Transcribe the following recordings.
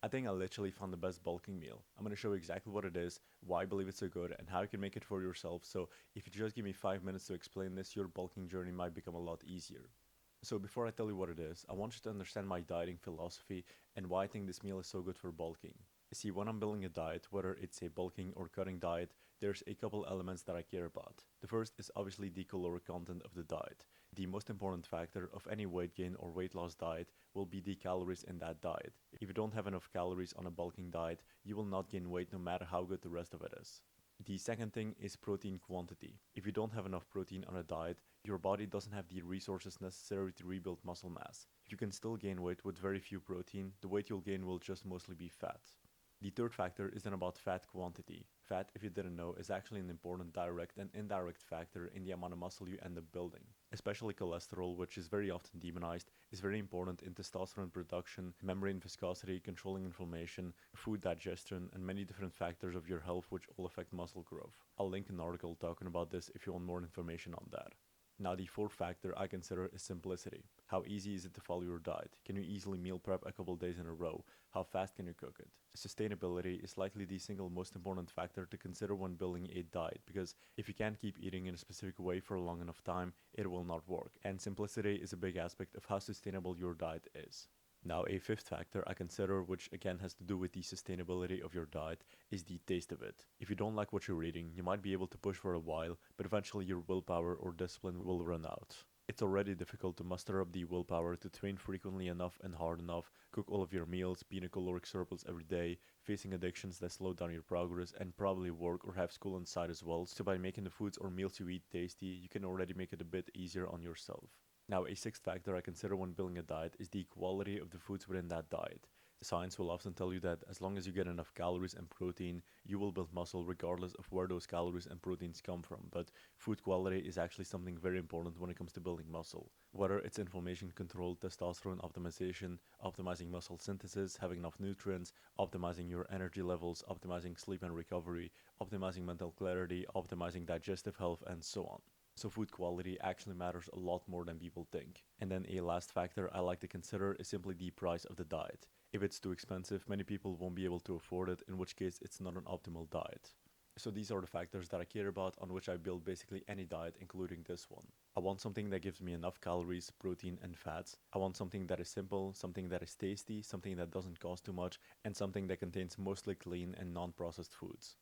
I think I literally found the best bulking meal. I'm going to show you exactly what it is, why I believe it's so good, and how you can make it for yourself. So if you just give me 5 minutes to explain this, your bulking journey might become a lot easier. So before I tell you what it is, I want you to understand my dieting philosophy and why I think this meal is so good for bulking. See, when I'm building a diet, whether it's a bulking or cutting diet, there's a couple elements that I care about. The first is obviously the caloric content of the diet. The most important factor of any weight gain or weight loss diet will be the calories in that diet. If you don't have enough calories on a bulking diet, you will not gain weight no matter how good the rest of it is. The second thing is protein quantity. If you don't have enough protein on a diet, your body doesn't have the resources necessary to rebuild muscle mass. You can still gain weight with very few protein, the weight you'll gain will just mostly be fat. The third factor is then about fat quantity. Fat, if you didn't know, is actually an important direct and indirect factor in the amount of muscle you end up building. Especially cholesterol, which is very often demonized, is very important in testosterone production, membrane viscosity, controlling inflammation, food digestion, and many different factors of your health which all affect muscle growth. I'll link an article talking about this if you want more information on that. Now, the fourth factor I consider is simplicity. How easy is it to follow your diet? Can you easily meal prep a couple days in a row? How fast can you cook it? Sustainability is likely the single most important factor to consider when building a diet, because if you can't keep eating in a specific way for a long enough time, it will not work. And simplicity is a big aspect of how sustainable your diet is. Now, a fifth factor I consider, which again has to do with the sustainability of your diet, is the taste of it. If you don't like what you're eating, you might be able to push for a while, but eventually your willpower or discipline will run out. It's already difficult to muster up the willpower to train frequently enough and hard enough, cook all of your meals, be in a caloric surplus every day, facing addictions that slow down your progress, and probably work or have school inside as well. So by making the foods or meals you eat tasty, you can already make it a bit easier on yourself. Now, a sixth factor I consider when building a diet is the quality of the foods within that diet. Science will often tell you that as long as you get enough calories and protein, you will build muscle regardless of where those calories and proteins come from. But food quality is actually something very important when it comes to building muscle. Whether it's inflammation control, testosterone optimization, optimizing muscle synthesis, having enough nutrients, optimizing your energy levels, optimizing sleep and recovery, optimizing mental clarity, optimizing digestive health, and so on. So food quality actually matters a lot more than people think. And then a last factor I like to consider is simply the price of the diet. If it's too expensive, many people won't be able to afford it, in which case it's not an optimal diet. So these are the factors that I care about on which I build basically any diet, including this one. I want something that gives me enough calories, protein, and fats. I want something that is simple, something that is tasty, something that doesn't cost too much, and something that contains mostly clean and non-processed foods.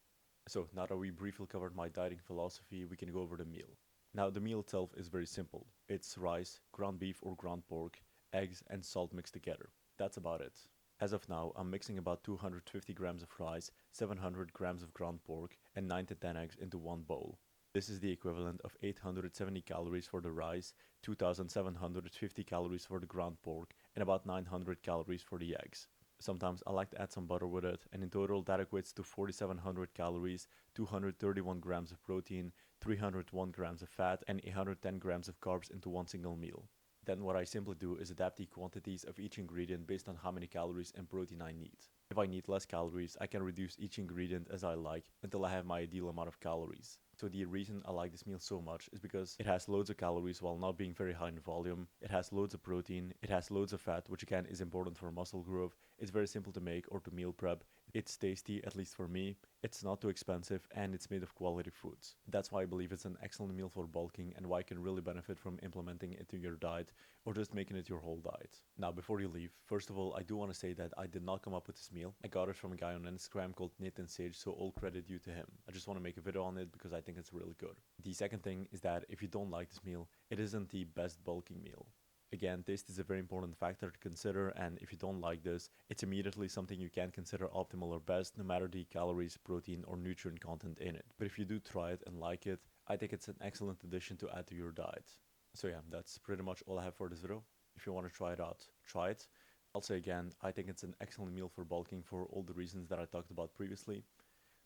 So now that we briefly covered my dieting philosophy, we can go over the meal. Now, the meal itself is very simple. It's rice, ground beef or ground pork, eggs, and salt mixed together. That's about it. As of now, I'm mixing about 250 grams of rice, 700 grams of ground pork, and 9 to 10 eggs into one bowl. This is the equivalent of 870 calories for the rice, 2750 calories for the ground pork, and about 900 calories for the eggs. Sometimes I like to add some butter with it, and in total that equates to 4700 calories, 231 grams of protein, 301 grams of fat, and 110 grams of carbs into one single meal. Then what I simply do is adapt the quantities of each ingredient based on how many calories and protein I need. If I need less calories, I can reduce each ingredient as I like until I have my ideal amount of calories. So the reason I like this meal so much is because it has loads of calories while not being very high in volume, it has loads of protein, it has loads of fat, which again is important for muscle growth, it's very simple to make or to meal prep, it's tasty, at least for me, it's not too expensive, and it's made of quality foods. That's why I believe it's an excellent meal for bulking and why you can really benefit from implementing it into your diet or just making it your whole diet. Now, before you leave, first of all, I do want to say that I did not come up with this meal. I got it from a guy on Instagram called Nathan Sage, so all credit due to him. I just want to make a video on it because I think it's really good. The second thing is that if you don't like this meal, it isn't the best bulking meal. Again, taste is a very important factor to consider, and if you don't like this, it's immediately something you can consider optimal or best, no matter the calories, protein, or nutrient content in it. But if you do try it and like it, I think it's an excellent addition to add to your diet. So yeah, that's pretty much all I have for this video. If you want to try it out, try it. I'll say again, I think it's an excellent meal for bulking for all the reasons that I talked about previously.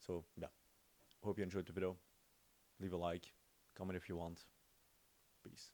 So yeah, hope you enjoyed the video. Leave a like, comment if you want. Peace.